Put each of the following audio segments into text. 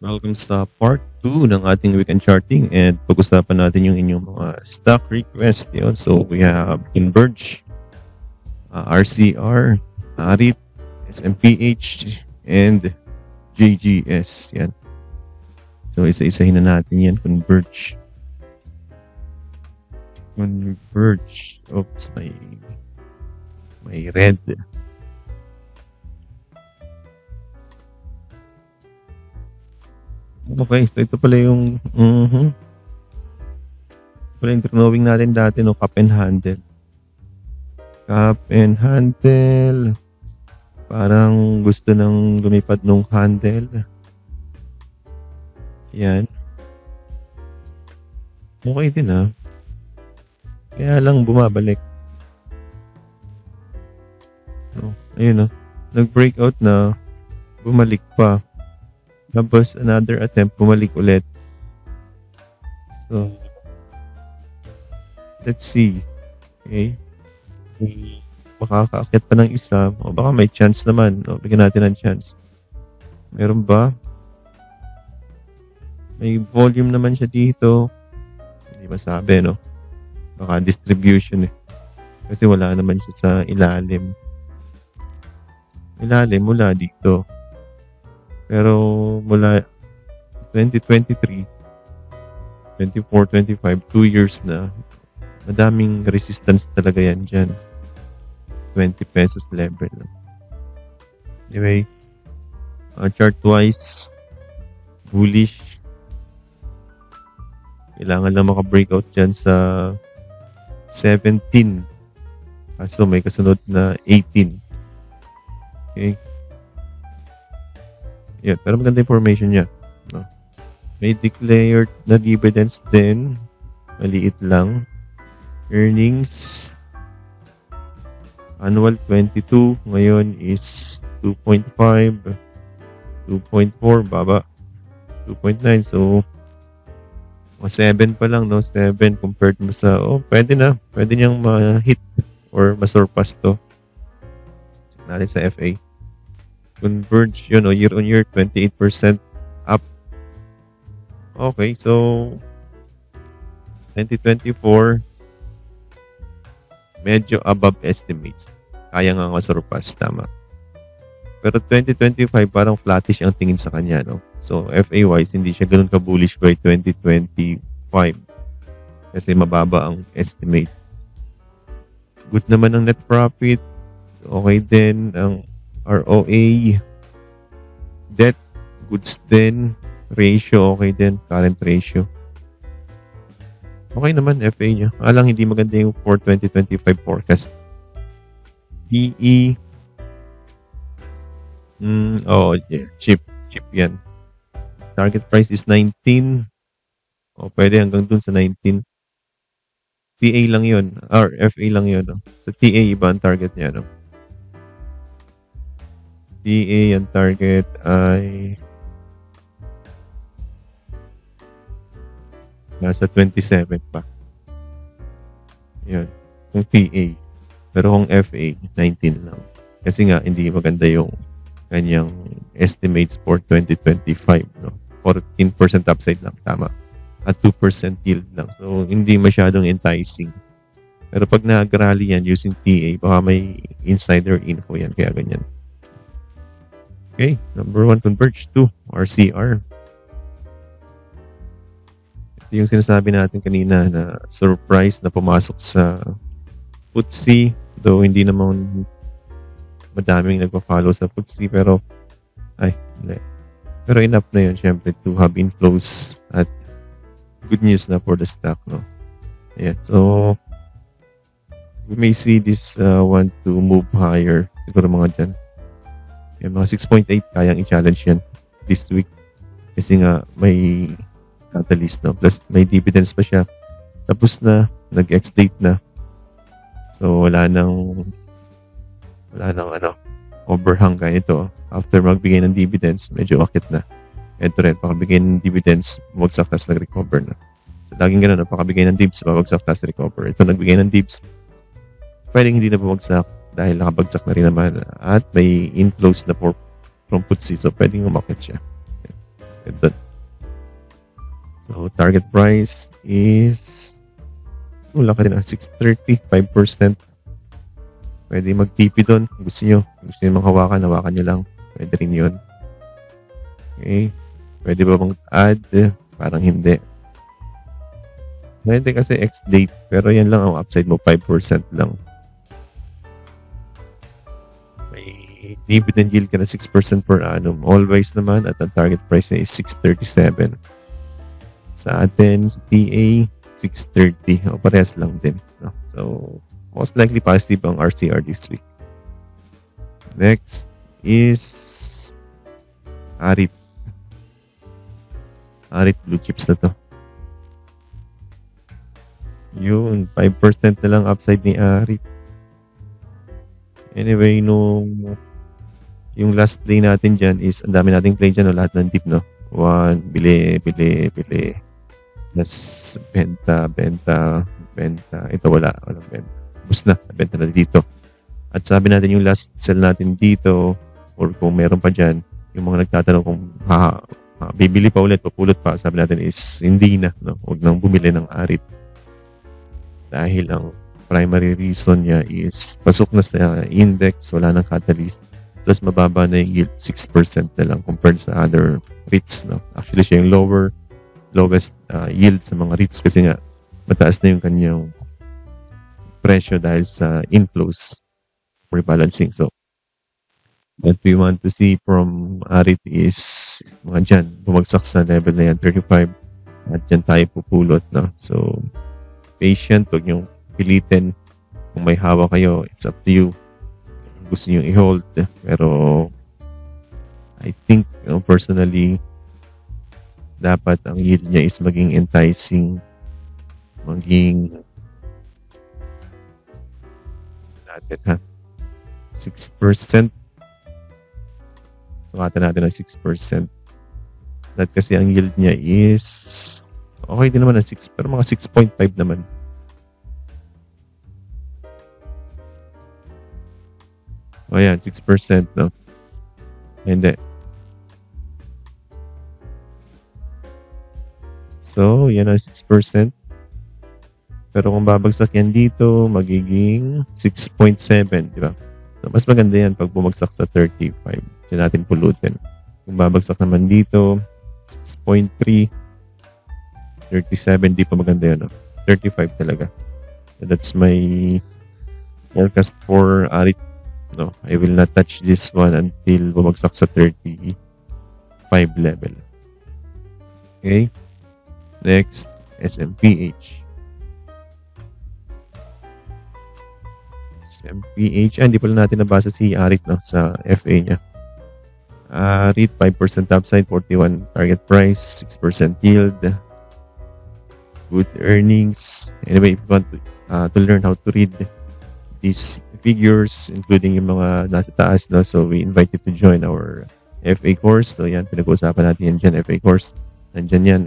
Welcome sa part 2 ng ating weekend charting and pag-usapan natin yung inyong mga stock request. Yun. So we have Converge, RCR, ARIT, SMPH, and JGS. Yan. So isa-isahin na natin yan. Converge. Oops, may red. Okay, so ito pala yung pala yung drawing natin dati, no? Cup and handle. Cup and handle. Parang gusto nang lumipad nung handle. Yan. Okay din, ha? Kaya lang bumabalik. No, ayun, no? Nag-breakout na, bumalik pa. Tapos, another attempt, bumalik ulit. So, let's see. Okay. Makakaakyat pa ng isa. O baka may chance naman. O, bigyan natin ng chance. Meron ba? May volume naman siya dito. Hindi masabi, no? Baka distribution, eh. Kasi wala naman siya sa ilalim. Ilalim mula dito. Pero mula 2023, 24, 25, 2 years na, madaming resistance talaga yan dyan. 20 pesos level. Anyway, chart-wise, bullish. Kailangan lang maka-breakout dyan sa 17. Kaso may kasunod na 18. Okay. Yeah, pero maganda information niya. No? May declared na dividends din. Maliit lang. Earnings. Annual 22. Ngayon is 2.5. 2.4. Baba. 2.9. So, 7 pa lang, no? 7 compared mo sa, pwede na. Pwede niyang ma-hit or ma-surpass to. Check natin sa FA. Converge, year-on-year, 28% up. Okay, so 2024, medyo above estimates. Kaya nga surpass, tama. Pero 2025, parang flattish ang tingin sa kanya, no? So, FA-wise, hindi siya ganun ka-bullish by 2025. Kasi mababa ang estimate. Good naman ang net profit. Okay din ang ROA, debt, goods din, ratio, okay din, current ratio. Okay naman, FA niya. Alang hindi maganda yung for 2025 forecast. PE, cheap yan. Target price is 19. Pwede hanggang dun sa 19. TA lang yun, or FA lang yun. No? Sa TA, iba ang target niya, no? TA ang target ay nasa 27 pa. Yan. Kung TA. Pero kung FA, 19 lang. Kasi nga, hindi maganda yung kanyang estimates for 2025. No? 14% upside lang. Tama. At 2% yield lang. So, hindi masyadong enticing. Pero pag nag-rally yan using TA, baka may insider info yan. Kaya ganyan. Okay, number 1, Converge. 2, RCR. Ito yung sinasabi natin kanina na surprise na pumasok sa FTSE. Though hindi naman madaming nagpa-follow sa FTSE. Pero enough na yun, syempre, to have inflows at good news na for the stock. No? Yeah, so we may see this one to move higher. Siguro mga dyan. Yung mga 6.8 kayang i-challenge yan this week. Kasi nga may catalyst, no? Plus may dividends pa siya. Tapos na, nag-ex-date na. So wala nang overhang kaya ito. After magbigay ng dividends, medyo akit na. Ito rin, pakabigay ng dividends, bumagsak tas nag-recover na. So laging ganun, pakabigay ng dips, bumagsak tas recover. Ito nagbigay ng dips, pwedeng hindi na bumagsak dahil nakabagsak na rin naman at may inflows na from FTSE, so pwedeng umakit siya. Ito. So, target price is wala ka rin 630, 5%. Pwede mag-TP doon. Gusto nyo hawakan nyo lang. Pwede rin yun. Okay. Pwede ba bang add? Parang hindi. Pwede kasi X-date. Pero yan lang ang upside mo, 5% lang. May dividend yield ka na 6% per annum. Always naman at ang target price niya is 637. Sa atin, sa TA, 630. O, parehas lang din. No? So, most likely positive ang RCR this week. Next is ARIT. ARIT blue chips na to. Yun, 5% na lang upside ni ARIT. Anyway, yung last play natin dyan is, ang dami nating play dyan, no? Lahat ng dip, no? 1, bili. Plus, benta. Ito, walang benta. Bus na, benta na dito. At sabi natin yung last sell natin dito, or kung meron pa dyan, yung mga nagtatanong kung bibili pa ulit, pupulot pa, sabi natin is, hindi na, no? Huwag nang bumili ng ARIT. Dahil ang primary reason niya is pasok na sa index, wala nang catalyst, plus mababa na yung yield, 6% na lang compared sa other REITs. No? Actually, siya yung lowest yield sa mga REITs kasi nga mataas na yung kanyang presyo dahil sa inflows rebalancing. So, what we want to see from REIT is mga dyan, bumagsak sa level na yan, 35, at dyan tayo pupulot. No? So, patient, huwag niyong pilitin. Kung may hawa kayo, it's up to you. Gusto niyong i-hold. Pero, I think, personally, dapat ang yield niya is maging enticing, maging natin, 6%. Sukatan natin ng 6%. That kasi ang yield niya is okay din naman na 6, pero mga 6.5 naman. O yan, 6%, no? Hindi. So, yan ang 6%. Pero kung babagsak yan dito, magiging 6.7, di ba? So, mas maganda yan pag bumagsak sa 35. Diyan natin pulutin. Kung babagsak naman dito, 6.3, 37, di pa maganda yan. No? 35 talaga. So that's my forecast for ARIT. No, I will not touch this one until bumagsak sa 35 level. Okay. Next, SMPH. SMPH. Hindi pala natin nabasa si ARIT, no, sa FA niya. ARIT, 5% upside, 41 target price, 6% yield. Good earnings. Anyway, if you want to learn how to read these figures, including yung mga nasa taas, no? So we invite you to join our FA course. So yan, pinag-uusapan natin yan dyan, FA course. Nandyan yan,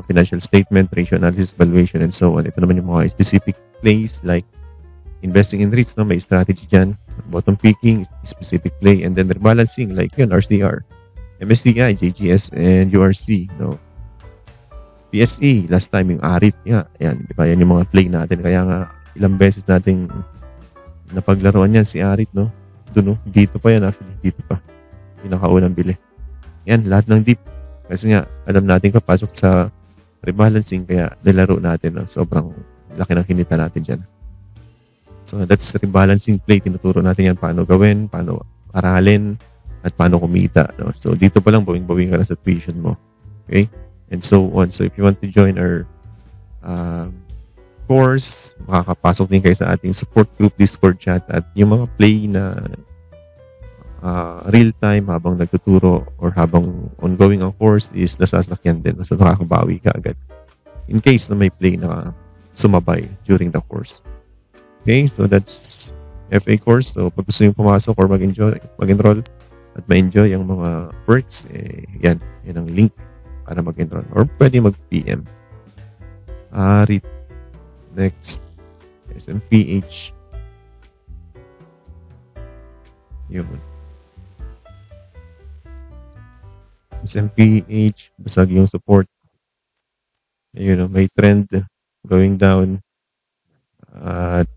financial statement, ratio analysis, valuation, and so on. Ito naman yung mga specific plays like investing in REITs, no? May strategy dyan. Bottom picking, specific play, and then rebalancing like yun, RCR, MSCI, JGS, and URC, no? PSE, last time yung ARIT nga. Ayan, di ba? Yan yung mga play natin. Kaya nga, ilang beses nating napaglaruan yan si ARIT, no? Doon, no? Dito pa yan, actually. Dito pa. Yung nakaunang bili. Yan, lahat ng deep. Kasi nga, alam natin kapasok sa rebalancing, kaya nilaro natin, no? Sobrang laki ng kinita natin dyan. So, that's rebalancing play. Tinuturo natin yan paano gawin, paano aralin, at paano kumita, no? So, dito pa lang, bawing-bawing ka na sa tuition mo. Okay? And so on. So, if you want to join our course, makakapasok din kayo sa ating support group, Discord chat, at yung mga play na real-time habang nagtuturo or habang ongoing ang course is nasasakyan din. So, nakakabawi ka agad. In case na may play na sumabay during the course. Okay, so that's FA course. So, pag gusto nyo pumasok or mag-enroll at ma-enjoy ang mga perks, yan ang link para mag-enroll. Or pwede mag-PM. REIT. Next. SMPH. Yun. SMPH, basag yung support. Ayun, may trend going down at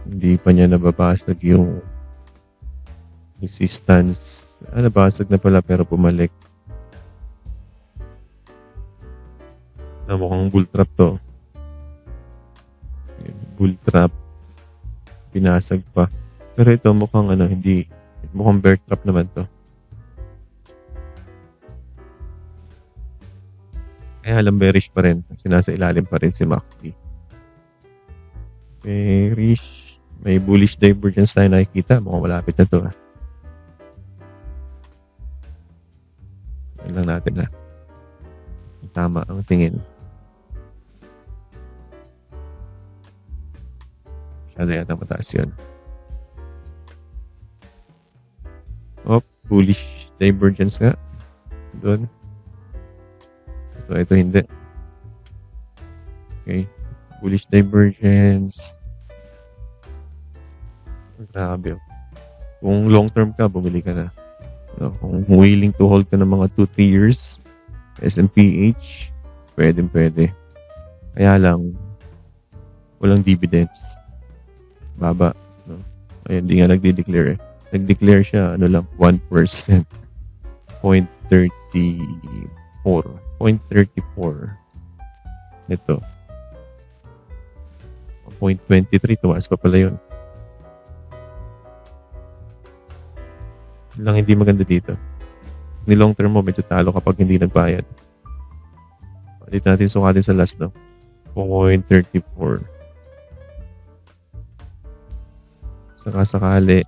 hindi pa niya nababasag yung resistance. Nabasag na pala pero bumalik. Mukhang bull trap to. Bull trap. Pinasag pa. Pero ito mukhang hindi. Mukhang bear trap naman to. Kaya alam bearish pa rin. Kasi nasa ilalim pa rin si MACD. Bearish. May bullish divergence tayo nakikita. Mukhang malapit na to. Yan lang natin na. Tama ang tingin. Masyado yata mataas yun. Bullish divergence nga. Doon. So, ito hindi. Okay. Bullish divergence. Grabe. Kung long term ka, bumili ka na. No? Kung willing to hold ka ng mga 2-3 years, SMPH, pwede. Kaya lang, walang dividends. Baba. No? Ayun, hindi nga nagde-declare eh. Nag-declare siya, 1%. 0.34. 0.34. Ito. 0.23. Tumaas pa pala yun. Lang hindi maganda dito. Ni long term mo, medyo talo kapag hindi nagbayad. Ulit natin sukatin sa last, no? 0.34. Sakali.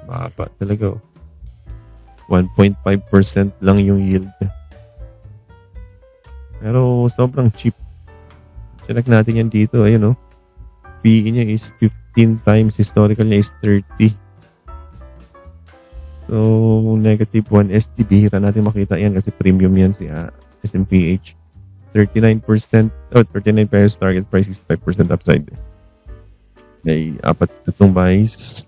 Baba talaga. 1.5% lang yung yield. Pero sobrang cheap. Check natin yan dito. Ayun, PE niya is 15 times. Historical niya is 30. So, -1 STB. Hira natin makita yan kasi premium yan si SMPH. 39%. 39 pesos target price, 65% upside. May 4 buys.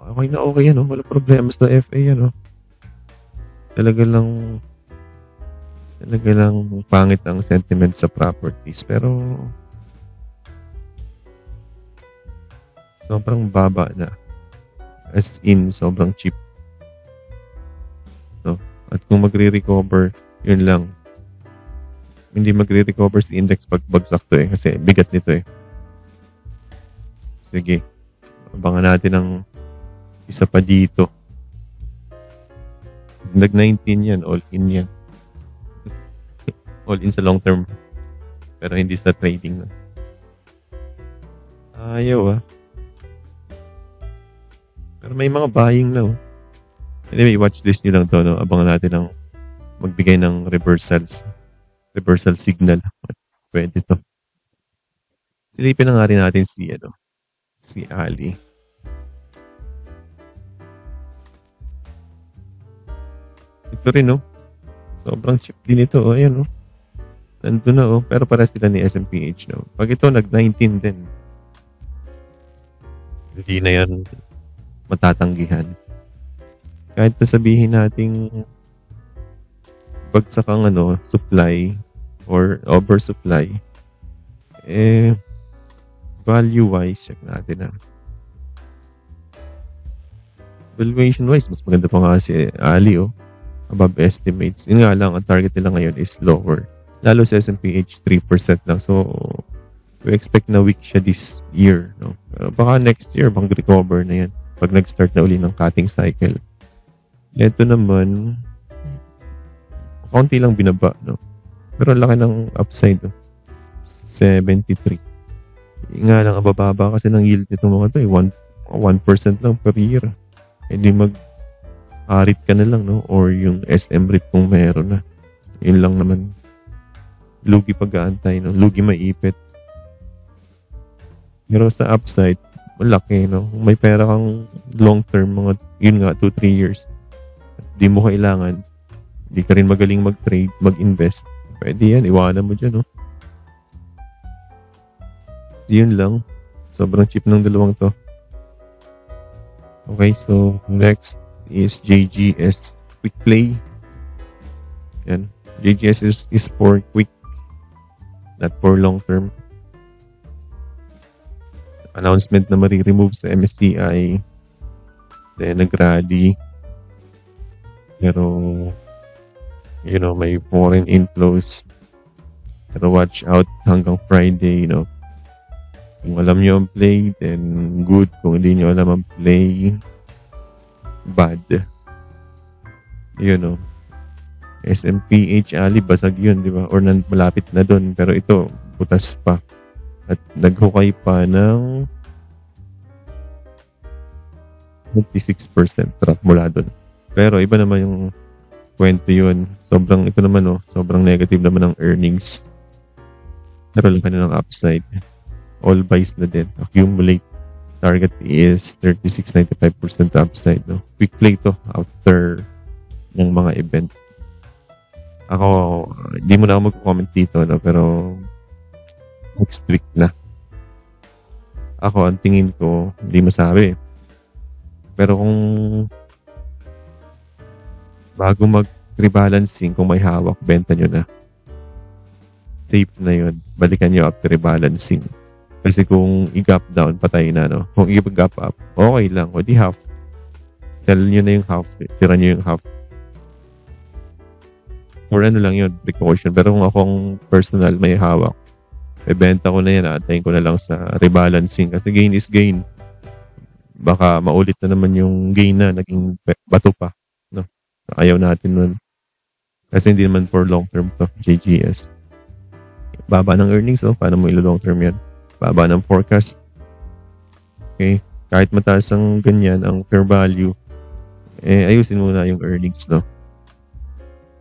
Okay na okay yan, wala problema sa FA yan. Talaga lang pangit ang sentiment sa properties, pero sobrang baba na, as in sobrang cheap, at kung magre-recover, yun lang, hindi magre-recover si index pag bagsak to kasi bigat nito Sige, abangan natin ang isa pa dito. Nag-19 yan, all in yan. All in sa long term. Pero hindi sa trading. Ayaw Pero may mga buying na Anyway, watch this nyo lang to. Abangan natin ang magbigay ng reversal signal. Pwede to. Silipin na nga rin natin si Ali. Ito rin, sobrang cheap din ito. Ayan, nandun na, pero para sila ni SMPH, Pag ito, nag-19 din. Hindi na yan matatanggihan. Kahit sabihin nating bagsak ang supply or oversupply, value-wise, check natin valuation-wise, mas maganda pa nga si Ali, above estimates. Yun nga lang, ang target nila ngayon is lower. Lalo sa SMPH, 3% lang. So, we expect na weak siya this year. Pero baka next year, mag-recover na yan. Pag nag-start na uli ng cutting cycle. Ito naman, kaunti lang binaba. Pero ang laki ng upside. 73. Nga lang, ang bababa kasi ng yield nito mga ito. 1% lang per year. Hindi arit ka na lang, or yung SM rate kung meron na. Yun lang naman. Lugi pag-aantay, lugi maipit. Pero sa upside, malaki, Kung may pera kang long term, mga, yun nga, 2-3 years. At di mo kailangan, di ka rin magaling mag-trade, mag-invest. Pwede yan, iwanan mo dyan, Yun lang. Sobrang cheap ng dalawang to. Okay, so next is JGS Quick Play. Yan. JGS is for quick, not for long term. Announcement na remove sa MSCI. Then nag-rally. Pero, may foreign inflows. Pero watch out hanggang Friday, Kung alam nyo ang play, then good. Kung hindi nyo alam ang play, bad. SMPH Ali, basag yun, di ba? Or malapit na dun. Pero ito, butas pa. At naghukay pa ng 56% drop mula dun. Pero iba naman yung kwento yun. Sobrang negative naman ang earnings. Pero lang ng upside. All buys na din. Accumulate. Target is 36.95% upside. Quick play to after ng mga event. Ako, hindi mo na ako mag-comment dito, pero next week na. Ako, ang tingin ko, hindi masabi. Pero kung bago mag-rebalancing, kung may hawak, benta nyo na. Safe na yun. Balikan nyo after rebalancing. Kasi kung i-gap down, patay na, Kung i-gap up, okay lang. O di half. Sell nyo na yung half. Tira nyo yung half. Or lang yun, precaution. Pero kung akong personal may hawak, benta ko na yan. Atayin ko na lang sa rebalancing. Kasi gain is gain. Baka maulit na naman yung gain na naging bato pa. Ayaw natin nun. Kasi hindi naman for long term to, JGS. Baba ng earnings, paano mo ilo-long term yan? Baba ng forecast. Okay? Kahit mataas ang ganyan, ang fair value, ayusin muna yung earnings,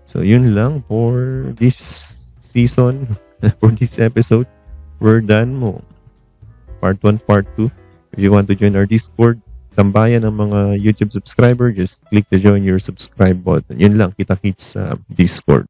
So, yun lang for this season, for this episode. We're done mo. Part 1, Part 2. If you want to join our Discord, tambayan ng mga YouTube subscriber, just click the join your subscribe button. Yun lang, kita-kits sa Discord.